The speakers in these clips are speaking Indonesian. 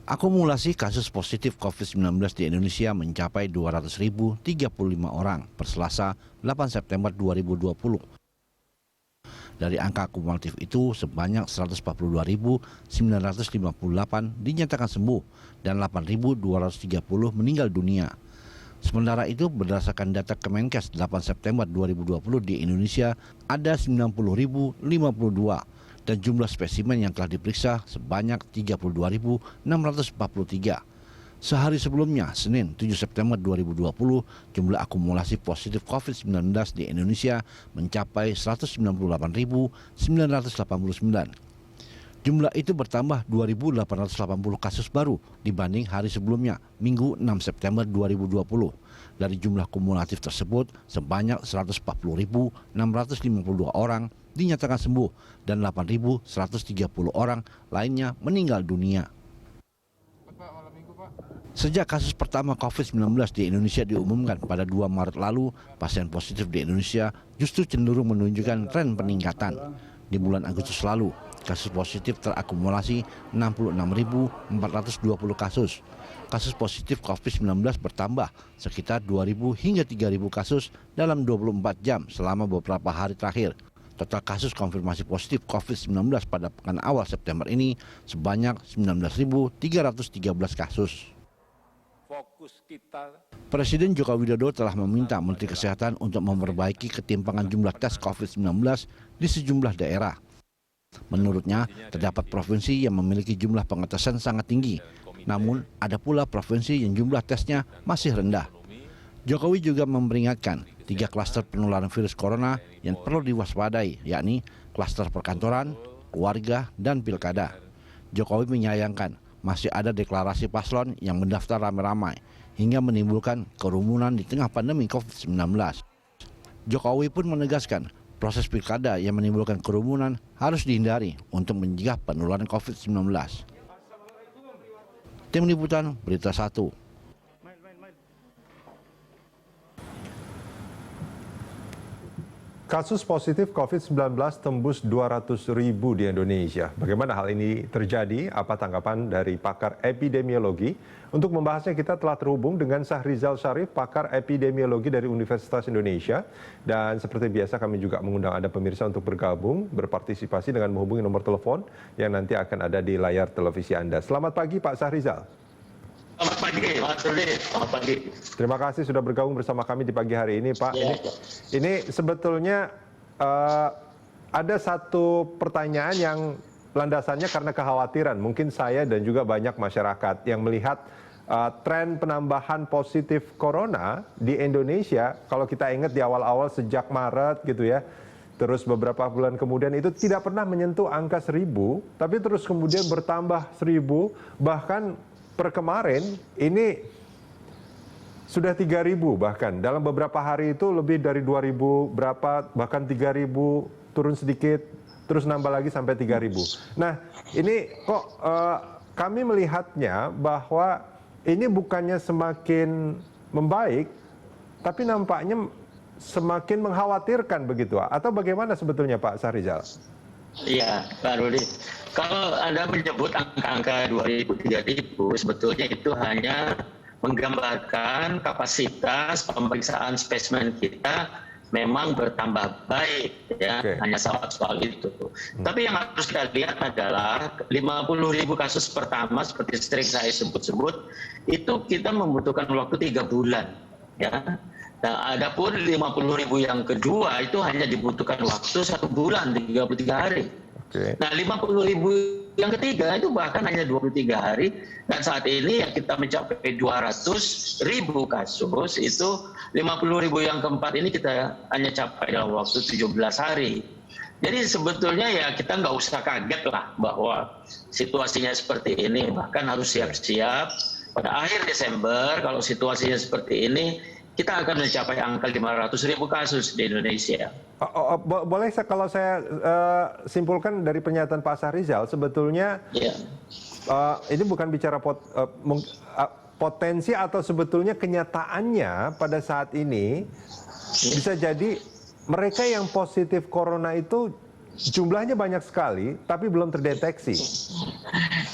Akumulasi kasus positif COVID-19 di Indonesia mencapai 200.035 orang per Selasa 8 September 2020. Dari angka akumulatif itu, sebanyak 142.958 dinyatakan sembuh dan 8.230 meninggal dunia. Sementara itu, berdasarkan data Kemenkes 8 September 2020 di Indonesia ada 90.052 dan jumlah spesimen yang telah diperiksa sebanyak 32.643. Sehari sebelumnya, Senin 7 September 2020, jumlah akumulasi positif COVID-19 di Indonesia mencapai 198.989. Jumlah itu bertambah 2.880 kasus baru dibanding hari sebelumnya, Minggu 6 September 2020. Dari jumlah kumulatif tersebut, sebanyak 140.652 orang dinyatakan sembuh dan 8.130 orang lainnya meninggal dunia. Sejak kasus pertama COVID-19 di Indonesia diumumkan pada 2 Maret lalu, pasien positif di Indonesia justru cenderung menunjukkan tren peningkatan. Di bulan Agustus lalu, kasus positif terakumulasi 66.420 kasus. Kasus positif COVID-19 bertambah sekitar 2.000 hingga 3.000 kasus dalam 24 jam selama beberapa hari terakhir. Total kasus konfirmasi positif COVID-19 pada pekan awal September ini sebanyak 19.313 kasus. Presiden Joko Widodo telah meminta Menteri Kesehatan untuk memperbaiki ketimpangan jumlah tes COVID-19 di sejumlah daerah. Menurutnya, terdapat provinsi yang memiliki jumlah pengetesan sangat tinggi, namun ada pula provinsi yang jumlah tesnya masih rendah. Jokowi juga memperingatkan 3 klaster penularan virus corona yang perlu diwaspadai, yakni klaster perkantoran, keluarga, dan pilkada. Jokowi menyayangkan masih ada deklarasi paslon yang mendaftar ramai-ramai hingga menimbulkan kerumunan di tengah pandemi COVID-19. Jokowi pun menegaskan proses pilkada yang menimbulkan kerumunan harus dihindari untuk mencegah penularan COVID-19. Tim Liputan Berita 1. Kasus positif COVID-19 tembus 200.000 di Indonesia. Bagaimana hal ini terjadi? Apa tanggapan dari pakar epidemiologi? Untuk membahasnya kita telah terhubung dengan Syahrizal Syarif, pakar epidemiologi dari Universitas Indonesia. Dan seperti biasa kami juga mengundang Anda pemirsa untuk bergabung, berpartisipasi dengan menghubungi nomor telepon yang nanti akan ada di layar televisi Anda. Selamat pagi Pak Syahrizal. Selamat pagi, Mas Rudi. Selamat pagi. Terima kasih sudah bergabung bersama kami di pagi hari ini, Pak. Ini sebetulnya ada satu pertanyaan yang landasannya karena kekhawatiran. Mungkin saya dan juga banyak masyarakat yang melihat tren penambahan positif corona di Indonesia. Kalau kita ingat di awal-awal sejak Maret gitu ya, terus beberapa bulan kemudian itu tidak pernah menyentuh angka 1.000, tapi terus kemudian bertambah 1.000, bahkan per kemarin ini sudah 3.000 bahkan. Dalam beberapa hari itu lebih dari 2.000 berapa, bahkan 3.000 turun sedikit, terus nambah lagi sampai 3.000. Nah ini kok kami melihatnya bahwa ini bukannya semakin membaik, tapi nampaknya semakin mengkhawatirkan begitu. Atau bagaimana sebetulnya Pak Syahrizal? Iya, Pak Rudi. Kalau Anda menyebut angka-angka 2.000, 3.000, sebetulnya itu hanya menggambarkan kapasitas pemeriksaan spesimen kita memang bertambah baik, ya. Hanya soal itu. Tapi yang harus kita lihat adalah 50.000 kasus pertama seperti sering saya sebut-sebut, itu kita membutuhkan waktu 3 bulan, ya. Nah, adapun 50.000 yang kedua itu hanya dibutuhkan waktu 1 bulan, 33 hari. Nah, 50.000 yang ketiga itu bahkan hanya 23 hari. Dan saat ini yang kita mencapai 200.000 kasus, itu 50.000 yang keempat ini kita hanya capai dalam waktu 17 hari. Jadi sebetulnya ya kita nggak usah kaget lah bahwa situasinya seperti ini. Bahkan harus siap-siap pada akhir Desember kalau situasinya seperti ini, kita akan mencapai angka 500.000 kasus di Indonesia. Boleh kalau saya simpulkan dari pernyataan Pak Syahrizal, sebetulnya ini bukan bicara potensi atau sebetulnya kenyataannya pada saat ini bisa jadi mereka yang positif corona itu jumlahnya banyak sekali, tapi belum terdeteksi.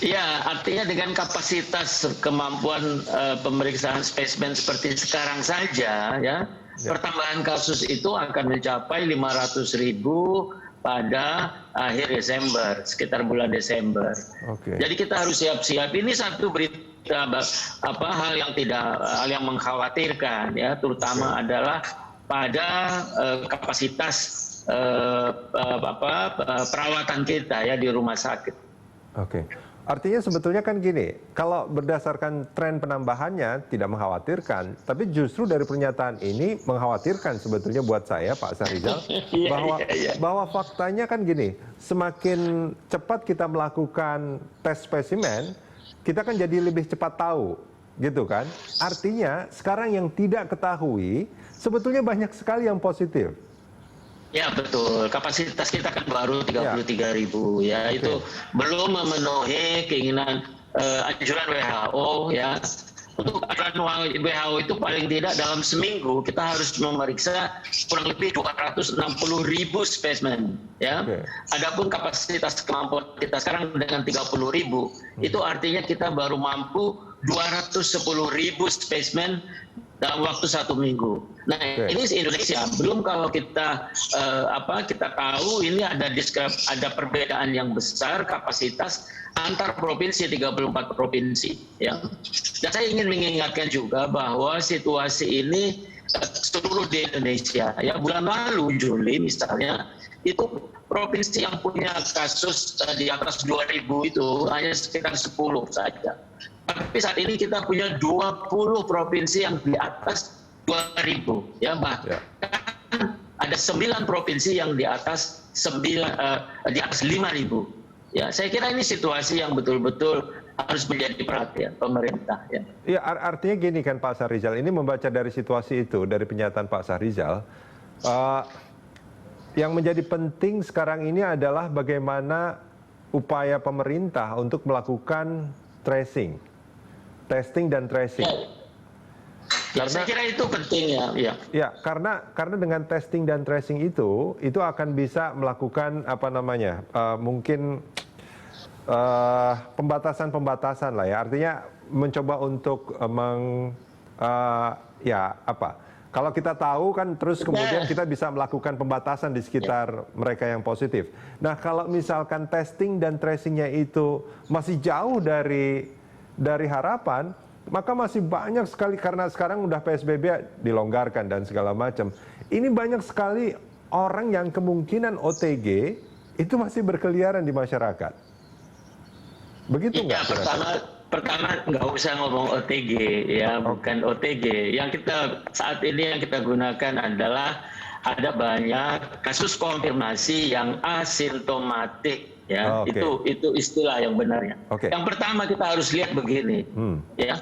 Ya, artinya dengan kapasitas kemampuan pemeriksaan spesimen seperti sekarang saja, ya, pertambahan kasus itu akan mencapai 500.000 pada akhir Desember, sekitar bulan Desember. Jadi kita harus siap-siap. Ini satu berita hal yang mengkhawatirkan, ya, terutama adalah pada kapasitas perawatan kita, ya, di rumah sakit. Oke. Artinya sebetulnya kan gini, kalau berdasarkan tren penambahannya tidak mengkhawatirkan, tapi justru dari pernyataan ini mengkhawatirkan sebetulnya buat saya, Pak Sahrizal, bahwa faktanya kan gini, semakin cepat kita melakukan tes spesimen, kita kan jadi lebih cepat tahu, gitu kan? Artinya sekarang yang tidak ketahui sebetulnya banyak sekali yang positif. Ya, betul. Kapasitas kita kan baru 33.000, ya. Itu belum memenuhi keinginan anjuran WHO, ya. Untuk anjuran WHO itu paling tidak dalam seminggu kita harus memeriksa kurang lebih 260.000 spesimen, ya. Adapun kapasitas kemampuan kita sekarang dengan 30.000, itu artinya kita baru mampu 210.000 spesimen dalam waktu 1 minggu. Nah, ini Indonesia. Belum kalau kita kita tahu ini ada perbedaan yang besar kapasitas antar provinsi, 34 provinsi, ya. Dan saya ingin mengingatkan juga bahwa situasi ini seluruh di Indonesia, ya. Bulan lalu Juli misalnya itu provinsi yang punya kasus di atas 2.000 itu hanya sekitar 10 saja. Tapi saat ini kita punya 20 provinsi yang di atas 2.000, ya, bahkan ada 9 provinsi yang di atas 5.000. Ya, saya kira ini situasi yang betul-betul harus menjadi perhatian pemerintah. Ya. Ya, artinya gini kan Pak Sahrizal, ini membaca dari situasi itu, dari pernyataan Pak Sahrizal, yang menjadi penting sekarang ini adalah bagaimana upaya pemerintah untuk melakukan testing dan tracing. Ya, saya kira itu penting, ya. Ya, karena dengan testing dan tracing itu akan bisa melakukan mungkin pembatasan lah, ya. Artinya mencoba untuk kalau kita tahu kan terus kemudian kita bisa melakukan pembatasan di sekitar mereka yang positif. Nah, kalau misalkan testing dan tracingnya itu masih jauh dari harapan, maka masih banyak sekali, karena sekarang udah PSBB dilonggarkan dan segala macam. Ini banyak sekali orang yang kemungkinan OTG itu masih berkeliaran di masyarakat. Begitu nggak? Pertama nggak usah ngomong OTG, ya, bukan OTG. Yang saat ini yang kita gunakan adalah ada banyak kasus konfirmasi yang asimptomatik. Ya, itu istilah yang benarnya. Yang pertama kita harus lihat begini, ya,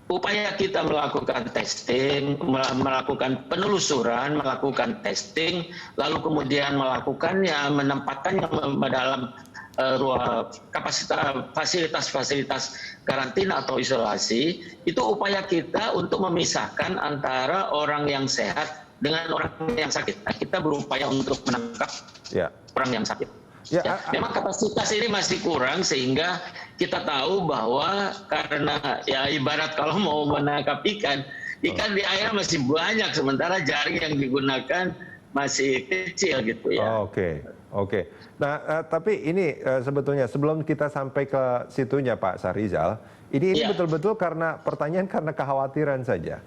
upaya kita melakukan testing, melakukan penelusuran, melakukan testing, lalu kemudian menempatkannya dalam fasilitas karantina atau isolasi, itu upaya kita untuk memisahkan antara orang yang sehat dengan orang yang sakit. Nah, kita berupaya untuk menangkap orang yang sakit. Ya, memang kapasitas ini masih kurang sehingga kita tahu bahwa karena ya ibarat kalau mau menangkap ikan di air masih banyak sementara jaring yang digunakan masih kecil gitu, ya. Oke. Nah, tapi ini sebetulnya sebelum kita sampai ke situnya Pak Sahrizal, ini betul-betul karena kekhawatiran saja.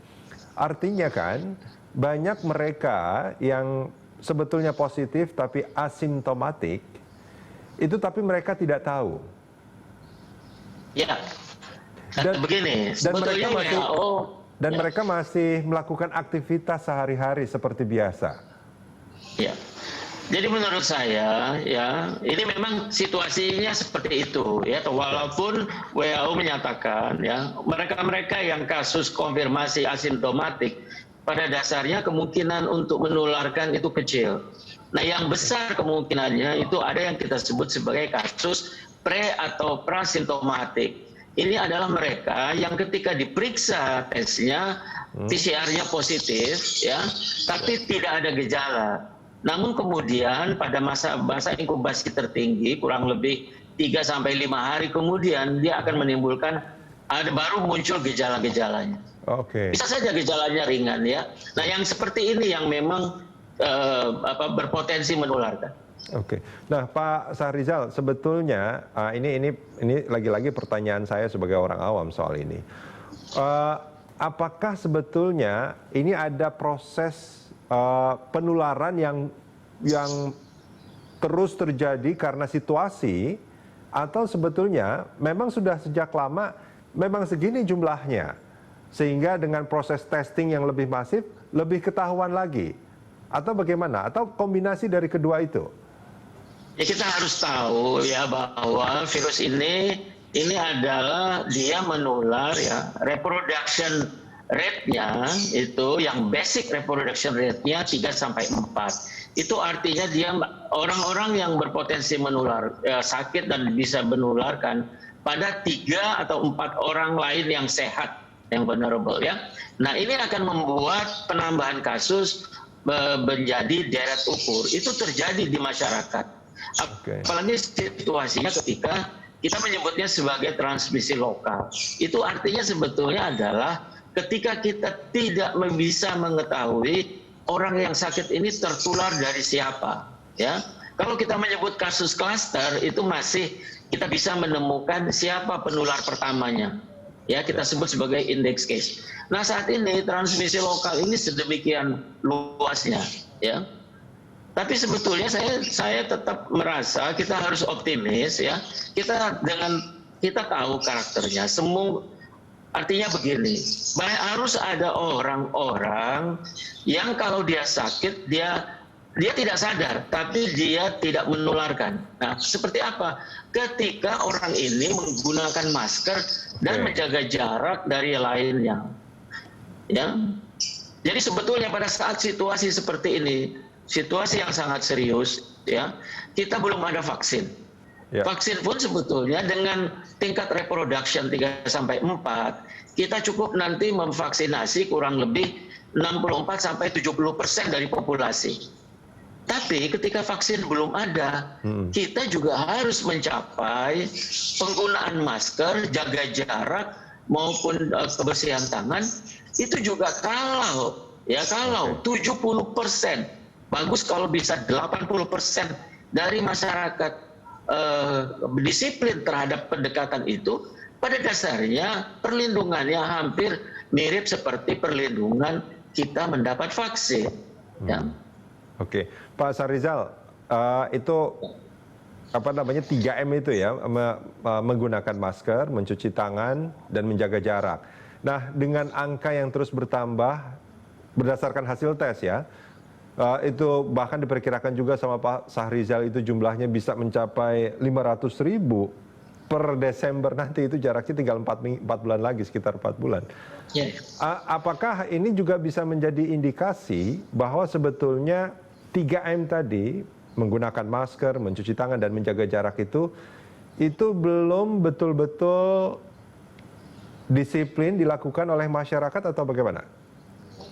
Artinya kan banyak mereka yang sebetulnya positif tapi asimptomatik, itu tapi mereka tidak tahu. Ya. Dan begini, mereka masih melakukan aktivitas sehari-hari seperti biasa. Ya. Jadi menurut saya, ya, ini memang situasinya seperti itu, ya. Walaupun WHO menyatakan, ya, mereka yang kasus konfirmasi asimptomatik pada dasarnya kemungkinan untuk menularkan itu kecil. Nah, yang besar kemungkinannya itu ada yang kita sebut sebagai kasus pre atau prasimptomatik. Ini adalah mereka yang ketika diperiksa tesnya PCR-nya positif, ya, tapi tidak ada gejala. Namun kemudian pada masa inkubasi tertinggi kurang lebih 3 sampai 5 hari kemudian dia akan menimbulkan baru muncul gejala-gejalanya. Oke. Bisa saja gejalanya ringan ya. Nah, yang seperti ini yang memang berpotensi menularkan. Oke. Nah, Pak Sahrizal, sebetulnya ini lagi-lagi pertanyaan saya sebagai orang awam soal ini. Apakah sebetulnya ini ada proses penularan yang terus terjadi karena situasi, atau sebetulnya memang sudah sejak lama memang segini jumlahnya, sehingga dengan proses testing yang lebih masif lebih ketahuan lagi, atau bagaimana, atau kombinasi dari kedua itu? Ya, kita harus tahu ya bahwa virus ini adalah dia menular ya, reproduction rate-nya itu yang basic reproduction rate-nya 3 sampai 4. Itu artinya dia orang-orang yang berpotensi menular sakit dan bisa menularkan pada 3 atau 4 orang lain yang sehat, yang vulnerable ya. Nah, ini akan membuat penambahan kasus menjadi deret ukur. Itu terjadi di masyarakat. Apalagi situasinya ketika kita menyebutnya sebagai transmisi lokal. Itu artinya sebetulnya adalah ketika kita tidak bisa mengetahui orang yang sakit ini tertular dari siapa, ya. Kalau kita menyebut kasus klaster itu masih kita bisa menemukan siapa penular pertamanya, ya, kita sebut sebagai index case. Nah, saat ini transmisi lokal ini sedemikian luasnya, ya. Tapi sebetulnya saya tetap merasa kita harus optimis, ya. Kita tahu karakternya. Artinya begini, harus ada orang-orang yang kalau dia sakit dia tidak sadar, tapi dia tidak menularkan. Nah, seperti apa? Ketika orang ini menggunakan masker dan menjaga jarak dari lainnya, ya. Jadi sebetulnya pada saat situasi seperti ini, situasi yang sangat serius, ya, kita belum ada vaksin. Ya. Vaksin pun sebetulnya dengan tingkat reproduction 3 sampai 4, kita cukup nanti memvaksinasi kurang lebih 64 sampai 70% dari populasi. Tapi ketika vaksin belum ada, kita juga harus mencapai penggunaan masker, jaga jarak maupun kebersihan tangan. Itu juga kalau 70%, bagus kalau bisa 80% dari masyarakat disiplin terhadap pendekatan itu, pada dasarnya perlindungannya hampir mirip seperti perlindungan kita mendapat vaksin. Ya. Oke, Pak Sahrizal, itu 3M itu ya, menggunakan masker, mencuci tangan, dan menjaga jarak. Nah, dengan angka yang terus bertambah berdasarkan hasil tes ya, itu bahkan diperkirakan juga sama Pak Sahrizal itu jumlahnya bisa mencapai 500.000 per Desember nanti, itu jaraknya tinggal 4 bulan lagi, sekitar 4 bulan. Apakah ini juga bisa menjadi indikasi bahwa sebetulnya 3M tadi, menggunakan masker, mencuci tangan, dan menjaga jarak itu belum betul-betul disiplin dilakukan oleh masyarakat, atau bagaimana?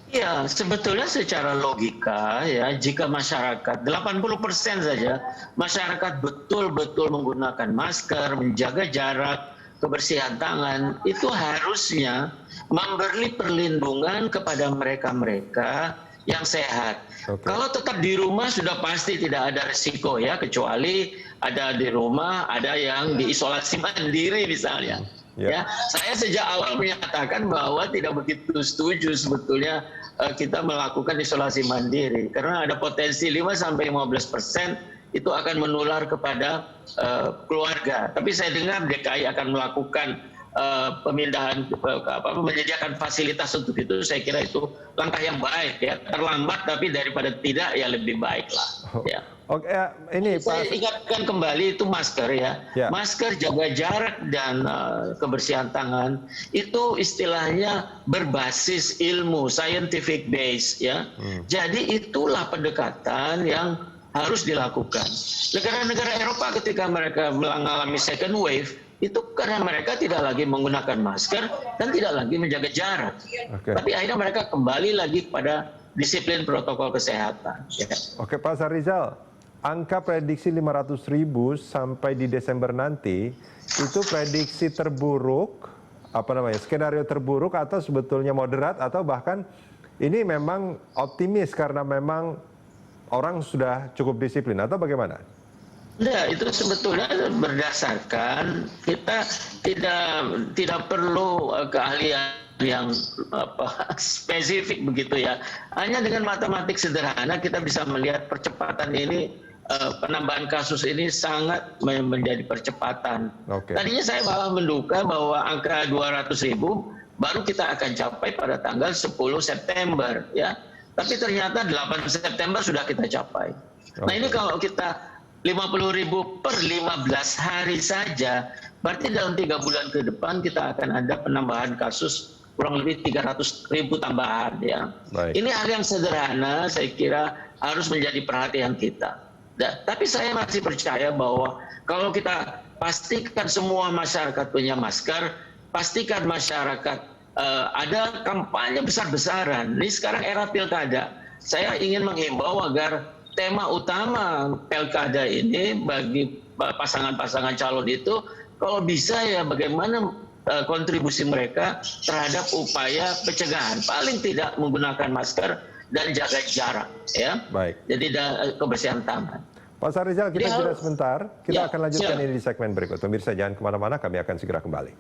Ya, sebetulnya secara logika ya, jika masyarakat 80% saja masyarakat betul-betul menggunakan masker, menjaga jarak, kebersihan tangan, itu harusnya memberi perlindungan kepada mereka-mereka yang sehat. Kalau tetap di rumah sudah pasti tidak ada risiko ya, kecuali ada di rumah, ada yang diisolasi mandiri misalnya. Ya, saya sejak awal menyatakan bahwa tidak begitu setuju sebetulnya kita melakukan isolasi mandiri, karena ada potensi 5-15% itu akan menular kepada keluarga. Tapi saya dengar DKI akan melakukan pemindahan, menyediakan fasilitas untuk itu. Saya kira itu langkah yang baik ya, terlambat tapi daripada tidak ya lebih baik lah. Ya. Oke, ini saya ingatkan kembali itu masker ya. Masker, jaga jarak, dan kebersihan tangan itu istilahnya berbasis ilmu, scientific base ya. Jadi itulah pendekatan yang harus dilakukan. Negara-negara Eropa ketika mereka mengalami second wave itu karena mereka tidak lagi menggunakan masker dan tidak lagi menjaga jarak. Tapi akhirnya mereka kembali lagi pada disiplin protokol kesehatan. Ya. Oke Pak Sarizal, angka prediksi 500.000 sampai di Desember nanti itu prediksi terburuk, skenario terburuk atau sebetulnya moderat atau bahkan ini memang optimis karena memang orang sudah cukup disiplin atau bagaimana? Ya, itu sebetulnya berdasarkan kita tidak perlu keahlian yang spesifik begitu ya. Hanya dengan matematik sederhana kita bisa melihat percepatan ini, penambahan kasus ini sangat menjadi percepatan. Tadinya saya malah menduga bahwa angka 200.000 baru kita akan capai pada tanggal 10 September ya. Tapi ternyata 8 September sudah kita capai. Nah ini kalau kita 50.000 per 15 hari saja, berarti dalam 3 bulan ke depan kita akan ada penambahan kasus kurang lebih 300.000 tambahan ya. Baik. Ini hal yang sederhana, saya kira harus menjadi perhatian kita. Tapi saya masih percaya bahwa kalau kita pastikan semua masyarakat punya masker, pastikan masyarakat ada kampanye besar-besaran. Ini sekarang era pilkada. Saya ingin menghimbau agar tema utama pilkada ini bagi pasangan-pasangan calon itu kalau bisa ya bagaimana kontribusi mereka terhadap upaya pencegahan, paling tidak menggunakan masker dan jaga jarak ya. Baik. Jadi kebersihan tangan. Pak Sarizal, kita jeda sebentar, kita akan lanjutkan ini di segmen berikut. Pemirsa jangan kemana-mana, kami akan segera kembali.